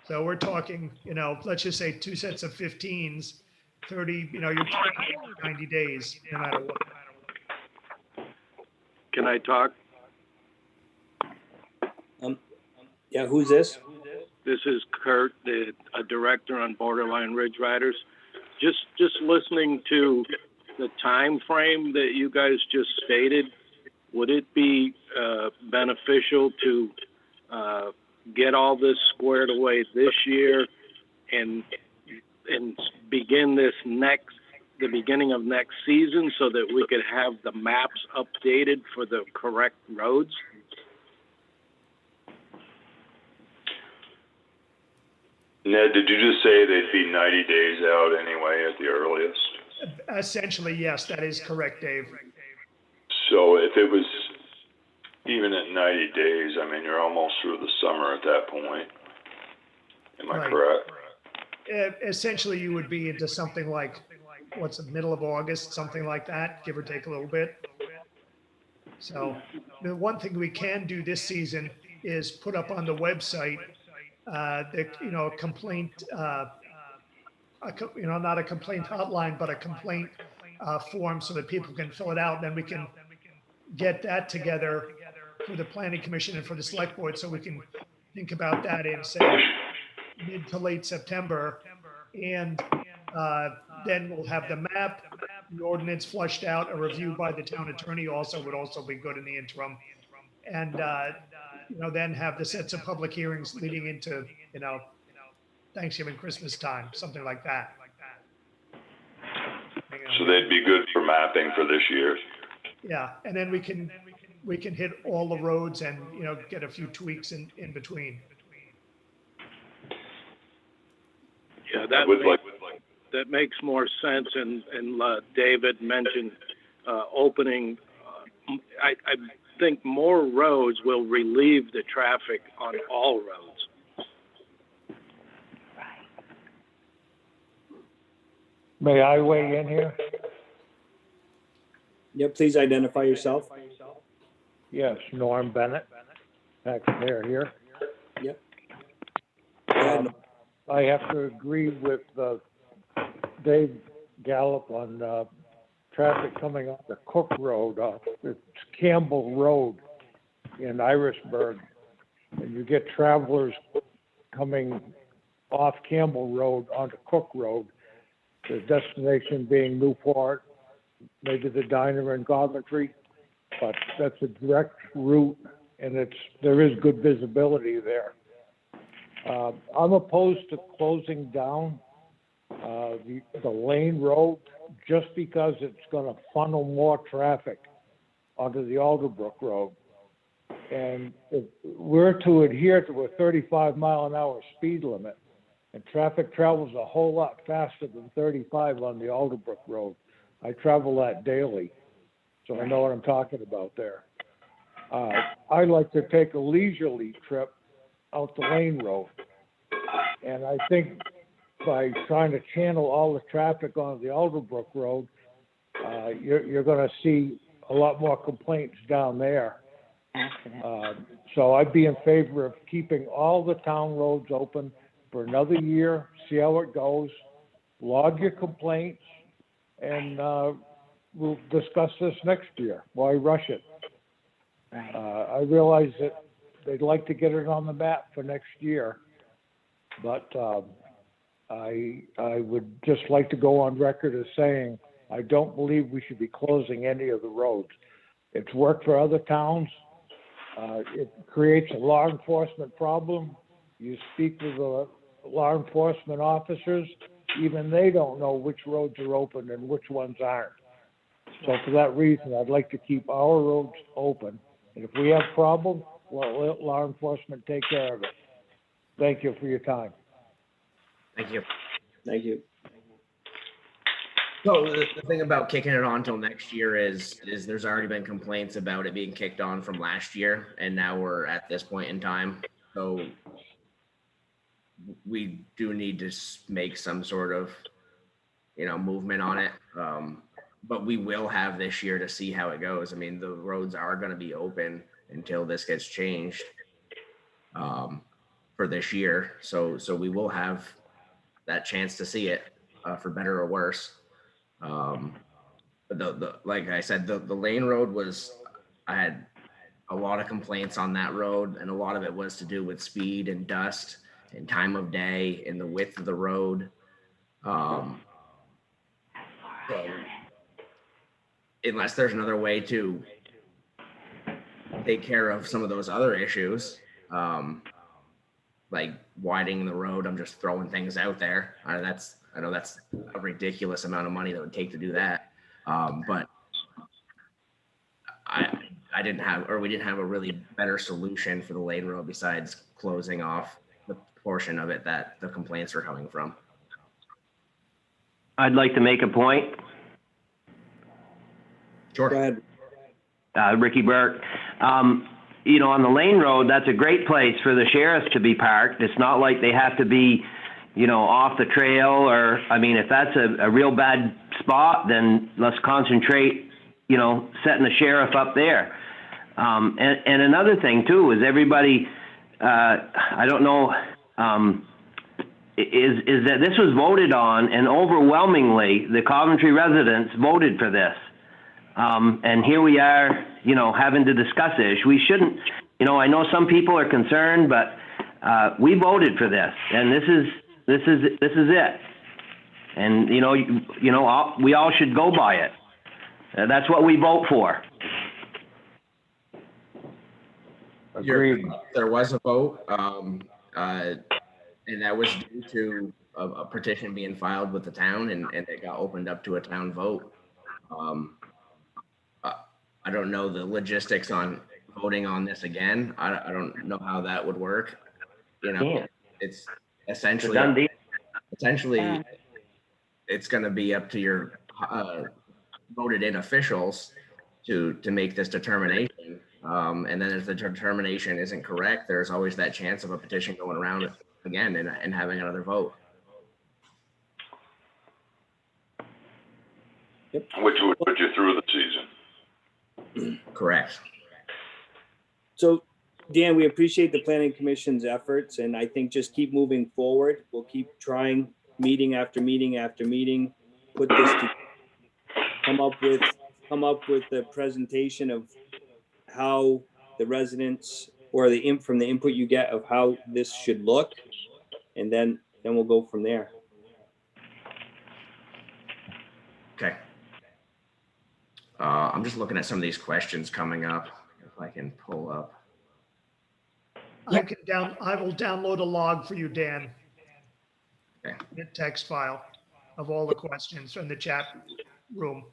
So we're talking, you know, let's just say 2 sets of 15s, 30, you know, you're talking 90 days, no matter what. Can I talk? Yeah, who's this? This is Kurt, a director on Borderline Ridge Riders. Just listening to the time frame that you guys just stated, would it be beneficial to get all this squared away this year and begin the beginning of next season so that we could have the maps updated for the correct roads? Ned, did you just say they'd be 90 days out anyway at the earliest? Essentially, yes, that is correct, Dave. So if it was even at 90 days, I mean, you're almost through the summer at that point. Am I Right. correct? Essentially, you would be into something like, what's the middle of August, something like that, give or take a little bit. So the one thing we can do this season is put up on the website, a complaint, not a complaint hotline, but a complaint form so that people can fill it out. Then we can get that together for the planning commission and for the select board, so we can think about that in, say, mid to late September. And then we'll have the map, the ordinance flushed out, a review by the town attorney also would also be good in the interim. And, then have the sets of public hearings leading into, Thanksgiving, Christmas time, something like that. So they'd be good for mapping for this year. Yeah, and then we can hit all the roads and, get a few tweaks in between. Yeah, that makes more sense. And David mentioned opening. I think more roads will relieve the traffic on all roads. May I weigh in here? Yeah, please identify yourself. Yes, Norm Bennett, taxpayer here. Yep. I have to agree with Dave Gallup on traffic coming off the Cook Road. It's Campbell Road in Irisburg. And you get travelers coming off Campbell Road onto Cook Road, the destination being Newport, maybe the diner in Coventry, but that's a direct route and there is good visibility there. I'm opposed to closing down the Lane Road just because it's going to funnel more traffic onto the Alderbrook Road. And if we're to adhere to a 35-mile-an-hour speed limit, and traffic travels a whole lot faster than 35 on the Alderbrook Road. I travel that daily, so I know what I'm talking about there. I like to take a leisurely trip out the Lane Road. And I think by trying to channel all the traffic onto the Alderbrook Road, you're going to see a lot more complaints down there. So I'd be in favor of keeping all the town roads open for another year, see how it goes, log your complaints, and we'll discuss this next year. Why rush it? I realize that they'd like to get it on the map for next year, but I would just like to go on record as saying I don't believe we should be closing any of the roads. It's worked for other towns. It creates a law enforcement problem. You speak with the law enforcement officers, even they don't know which roads are open and which ones aren't. So for that reason, I'd like to keep our roads open. And if we have problems, well, let law enforcement take care of it. Thank you for your time. Thank you. Thank you. So the thing about kicking it on till next year is there's already been complaints about it being kicked on from last year, and now we're at this point in time. So we do need to make some sort of, movement on it. But we will have this year to see how it goes. I mean, the roads are going to be open until this gets changed for this year. So we will have that chance to see it for better or worse. But like I said, the Lane Road was, I had a lot of complaints on that road, and a lot of it was to do with speed and dust and time of day and the width of the road. So unless there's another way to take care of some of those other issues, like widening the road, I'm just throwing things out there. I know that's a ridiculous amount of money that would take to do that. But we didn't have a really better solution for the lane road besides closing off the portion of it that the complaints were coming from. I'd like to make a point. Sure. Go ahead. Ricky Burke. You know, on the lane road, that's a great place for the sheriffs to be parked. It's not like they have to be, you know, off the trail or, I mean, if that's a real bad spot, then let's concentrate, you know, setting the sheriff up there. And another thing too is everybody, I don't know, is that this was voted on, and overwhelmingly the Coventry residents voted for this. And here we are, you know, having to discuss it. We shouldn't, you know, I know some people are concerned, but we voted for this, and this is it. And you know, we all should go by it. That's what we vote for. Agreed. There was a vote, and that was due to a petition being filed with the town, and it got opened up to a town vote. I don't know the logistics on voting on this again. I don't know how that would work. You know, it's essentially it's going to be up to your voted in officials to make this determination. And then if the determination isn't correct, there's always that chance of a petition going around again and having another vote. Which would put you through the season. Correct. So, Dan, we appreciate the planning commission's efforts, and I think just keep moving forward. We'll keep trying meeting after meeting after meeting, put this to come up with the presentation of how the residents or from the input you get of how this should look, and then we'll go from there. Okay. I'm just looking at some of these questions coming up. If I can pull up. I will download a log for you, Dan. Okay. A text file of all the questions from the chat room.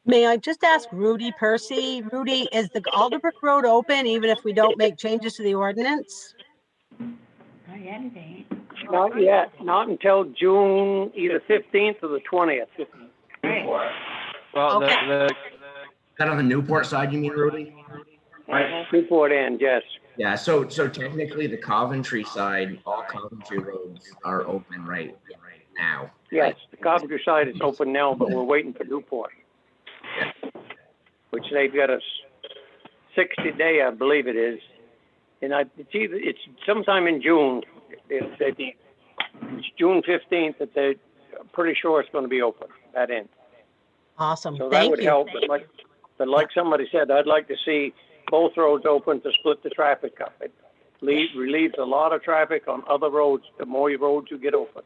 May I just ask Rudy Percy? Rudy, is the Alderbrook Road open even if we don't make changes to the ordinance? Not yet, not until June either 15th or the 20th. Well, Okay. Is that on the Newport side, you mean, Rudy? Newport end, yes. Yeah, so technically the Coventry side, all Coventry roads are open right now. Yes, the Coventry side is open now, but we're waiting for Newport. Which they've got a 60-day, I believe it is. And it's sometime in June. It's June 15th that they're pretty sure it's going to be open, that end. Awesome. So that Thank would you. help. But like somebody said, I'd like to see both roads open to split the traffic up. It relieves a lot of traffic on other roads, the more roads you get open.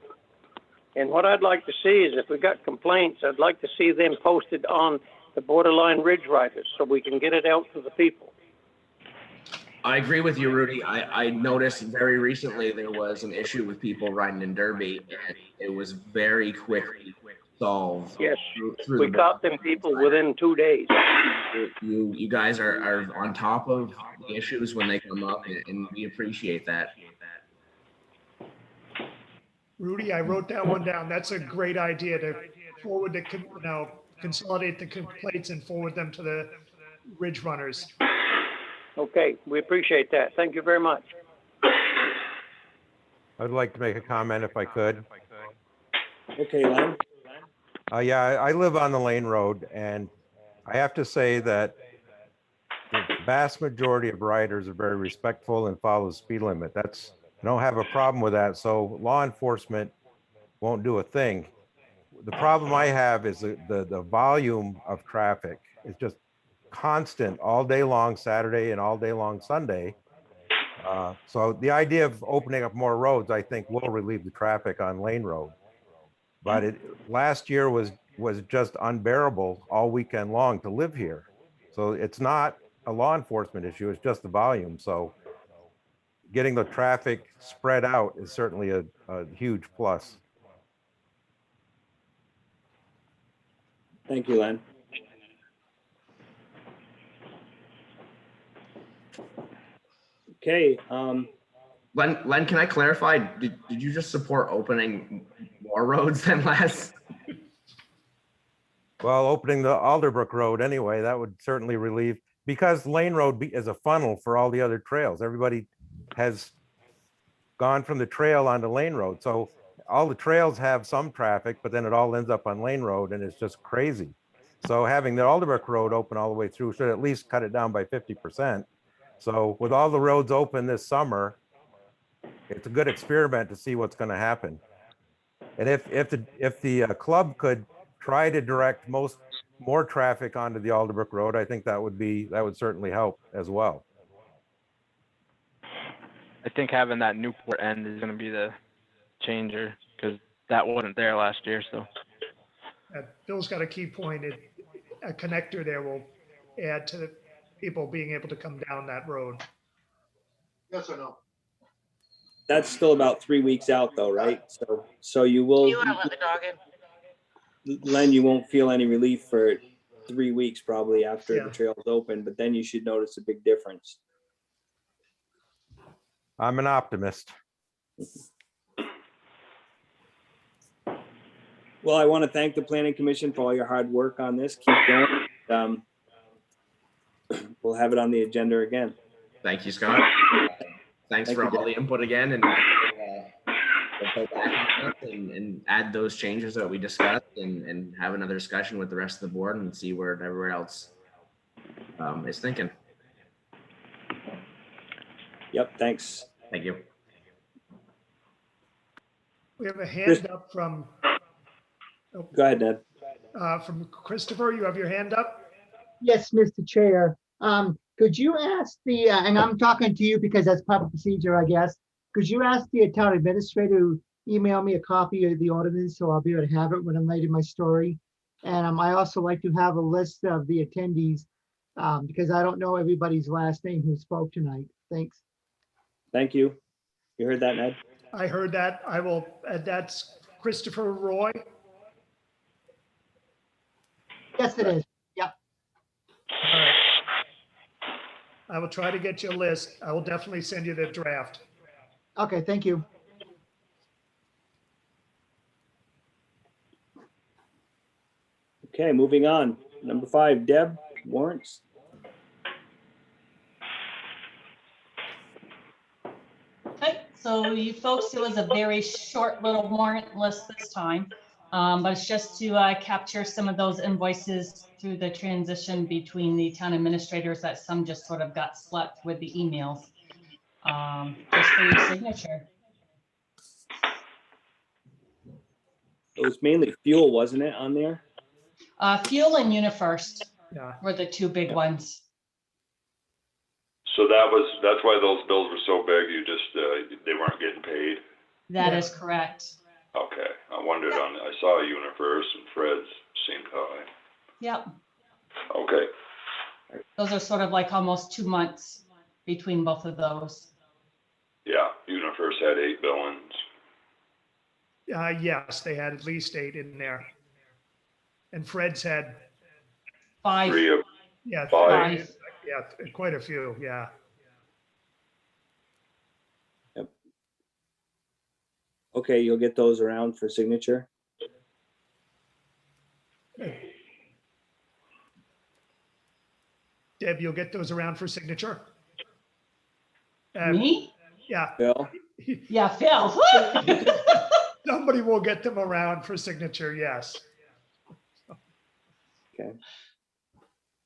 And what I'd like to see is if we got complaints, I'd like to see them posted on the Borderline Ridge Riders so we can get it out to the people. I agree with you, Rudy. I noticed very recently there was an issue with people riding in Derby, and it was very quickly solved. Yes, through we the caught them people within 2 days. You guys are on top of the issues when they come up, and we appreciate that. Rudy, I wrote that one down. That's a great idea to forward the, consolidate the complaints and forward them to the Ridge Runners. Okay, we appreciate that. Thank you very much. I'd like to make a comment if I could. Okay, Len. Yeah, I live on the Lane Road, and I have to say that the vast majority of riders are very respectful and follow the speed limit. I don't have a problem with that. So law enforcement won't do a thing. The problem I have is the volume of traffic is just constant all day long Saturday and all day long Sunday. So the idea of opening up more roads, I think, will relieve the traffic on Lane Road. But last year was just unbearable all weekend long to live here. So it's not a law enforcement issue, it's just the volume. So getting the traffic spread out is certainly a huge plus. Thank you, Len. Okay, Len, can I clarify? Did you just support opening more roads than less? Well, opening the Alderbrook Road anyway, that would certainly relieve, because Lane Road is a funnel for all the other trails. Everybody has gone from the trail onto Lane Road. So all the trails have some traffic, but then it all ends up on Lane Road and it's just crazy. So having the Alderbrook Road open all the way through should at least cut it down by 50%. So with all the roads open this summer, it's a good experiment to see what's going to happen. And if the club could try to direct more traffic onto the Alderbrook Road, I think that would certainly help as well. I think having that Newport end is going to be the changer, because that wasn't there last year. So Bill's got a key point. A connector there will add to the people being able to come down that road. Yes or no? that's still about 3 weeks out though, right? So you will, You want to let the dog in? Len, you won't feel any relief for 3 weeks probably after Yeah. the trail's open, but then you should notice a big difference. I'm an optimist. Well, I want to thank the Planning Commission for all your hard work on this. Keep going. We'll have it on the agenda again. Thank you, Scott. Thanks for all the input again, and we'll go back on it and add those changes that we discussed and have another discussion with the rest of the board and see where everyone else is thinking. Yep, thanks. Thank you. We have a hand up from, Go ahead, Ned. from Christopher. You have your hand up? Yes, Mr. Chair. Could you ask the, and I'm talking to you because that's proper procedure, I guess. Could you ask the town administrator to email me a copy of the ordinance so I'll be able to have it when I'm writing my story? And I also like to have a list of the attendees because I don't know everybody's last name who spoke tonight. Thanks. Thank you. You heard that, Ned? I heard that. I will, that's Christopher Roy. Yes, it is. Yep. All right. I will try to get you a list. I will definitely send you the draft. Okay, thank you. Okay, moving on. Number 5, Deb, warrants. Okay, so you folks, it was a very short little warrant list this time. But it's just to capture some of those invoices through the transition between the town administrators that some just sort of got slept with the emails. Just for your signature. It was mainly fuel, wasn't it, on there? Fuel and UniFirst Yeah. were the two big ones. So that's why those bills were so big, you just, they weren't getting paid? That is correct. Okay, I wondered I saw UniFirst and Fred's seemed high. Yep. Okay, Those are sort of like almost 2 months between both of those. yeah, UniFirst had 8 billings. Yes, they had at least 8 in there. And Fred's had, 5. 3 of, yeah, 5. yeah, quite a few, yeah. Okay, you'll get those around for signature. Deb, you'll get those around for signature? Me? Yeah. Bill? Yeah, Phil. Somebody will get them around for signature, yes. Okay.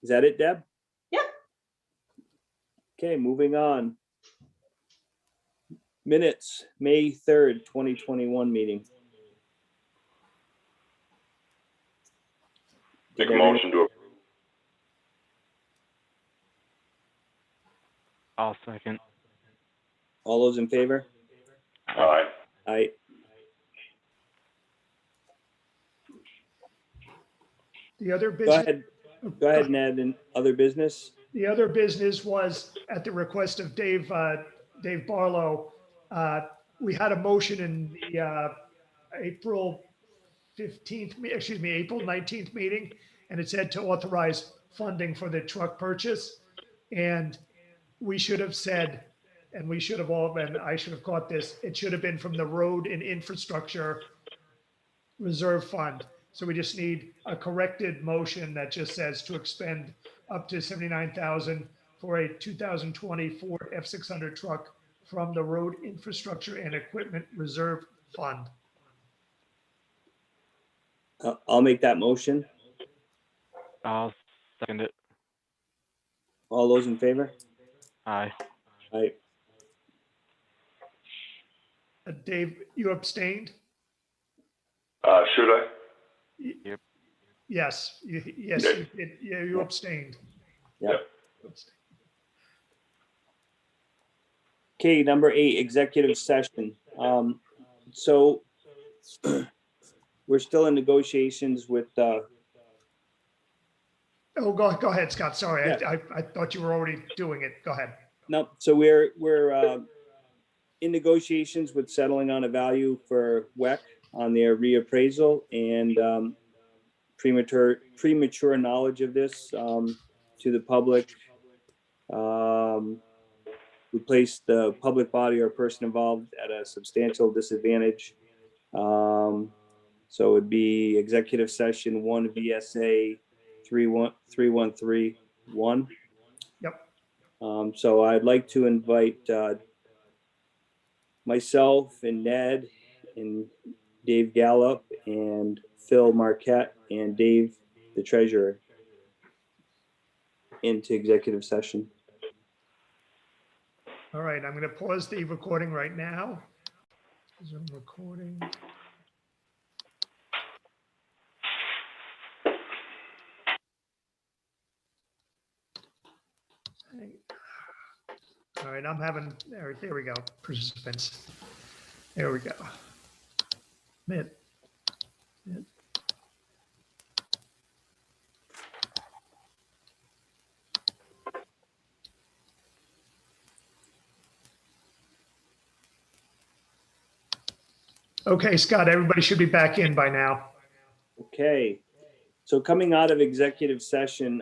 Is that it, Deb? Yep. Okay, moving on. Minutes, May 3rd, 2021 meeting. Make a motion to approve. I'll second. All those in favor? Aye. Aye. The other Go business. ahead. Go ahead, Ned, and other business. The other business was at the request of Dave Barlow. We had a motion in the April 19th meeting, and it said to authorize funding for the truck purchase. And we should have said, and we should have all been, I should have caught this, it should have been from the Road and Infrastructure Reserve Fund. So we just need a corrected motion that just says to expend up to $79,000 for a 2020 Ford F600 truck from the Road Infrastructure and Equipment Reserve Fund. I'll make that motion. I'll second it. All those in favor? Aye. Aye. Dave, you abstained? Should I? Yep. Yes, yes, you did. Yeah, you abstained. Yep. Okay, number 8, executive session. So we're still in negotiations with, Oh, go ahead, Scott. Sorry, Yeah. I thought you were already doing it. Go ahead. no, so we're in negotiations with settling on a value for WEC on their reappraisal, and premature knowledge of this to the public would place the public body or person involved at a substantial disadvantage. So it'd be executive session 1 VSA 3131. Yep. So I'd like to invite myself and Ned and Dave Gallup and Phil Marquette and Dave, the treasurer, into executive session. All right, I'm going to pause the recording right now. Zoom recording. All right, I'm having, there we go, participants. There we go. Mid. Okay, Scott, everybody should be back in by now. Okay, so coming out of executive session,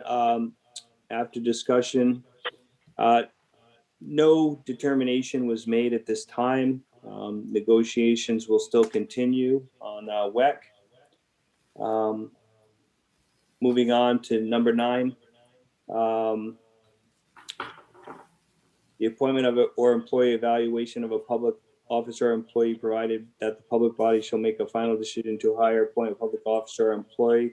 after discussion, no determination was made at this time. Negotiations will still continue on WEC. Moving on to number 9. The appointment of or employee evaluation of a public officer or employee, provided that the public body shall make a final decision to hire, appoint a public officer or employee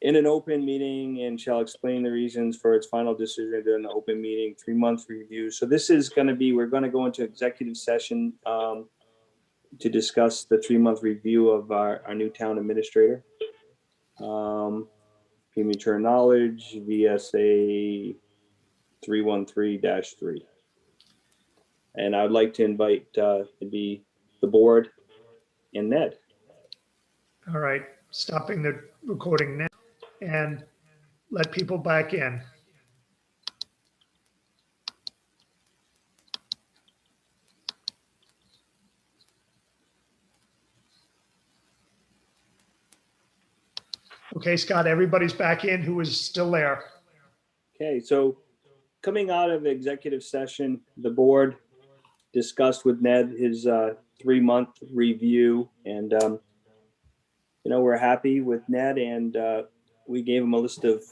in an open meeting and shall explain the reasons for its final decision in an open meeting, 3-month review. So this is going to be, we're going to go into executive session to discuss the 3-month review of our new town administrator. Premature knowledge, VSA 313-3. And I'd like to invite the board and Ned. All right, stopping the recording now and let people back in. Okay, Scott, everybody's back in who is still there. Okay, so coming out of executive session, the board discussed with Ned his 3-month review, and we're happy with Ned, and we gave him a list of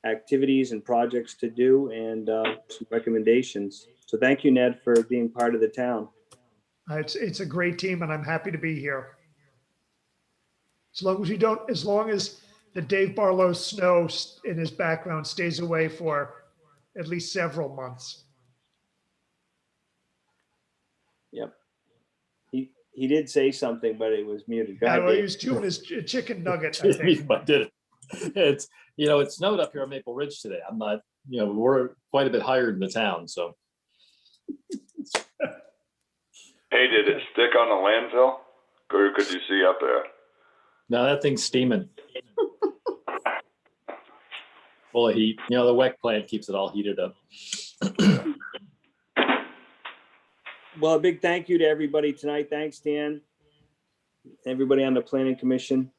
activities and projects to do and some recommendations. So thank you, Ned, for being part of the town. It's a great team, and I'm happy to be here. As long as the Dave Barlow snow in his background stays away for at least several months. Yep. He did say something, but it was muted. Go Yeah, ahead, well, he Dave. was chewing his chicken nugget, I think. I did it. It's, it snowed up here on Maple Ridge today. I'm not, we're quite a bit higher in the town, so Hey, did it stick on the landfill? Or could you see up there? No, that thing's steaming. Full of heat. You know, the WEC plant keeps it all heated up. Well, a big thank you to everybody tonight. Thanks, Dan. Everybody on the planning commission.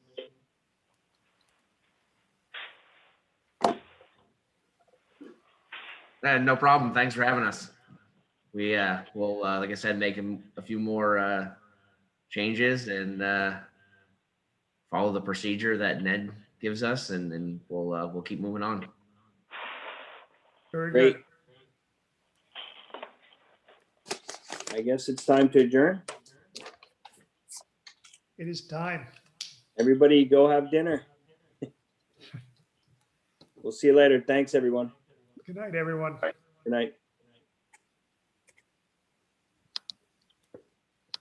No problem. Thanks for having us. We will, like I said, make a few more changes and follow the procedure that Ned gives us, and then we'll keep moving on. Very Great. good. I guess it's time to adjourn. It is time. Everybody go have dinner. We'll see you later. Thanks, everyone. Good night, everyone. Good night.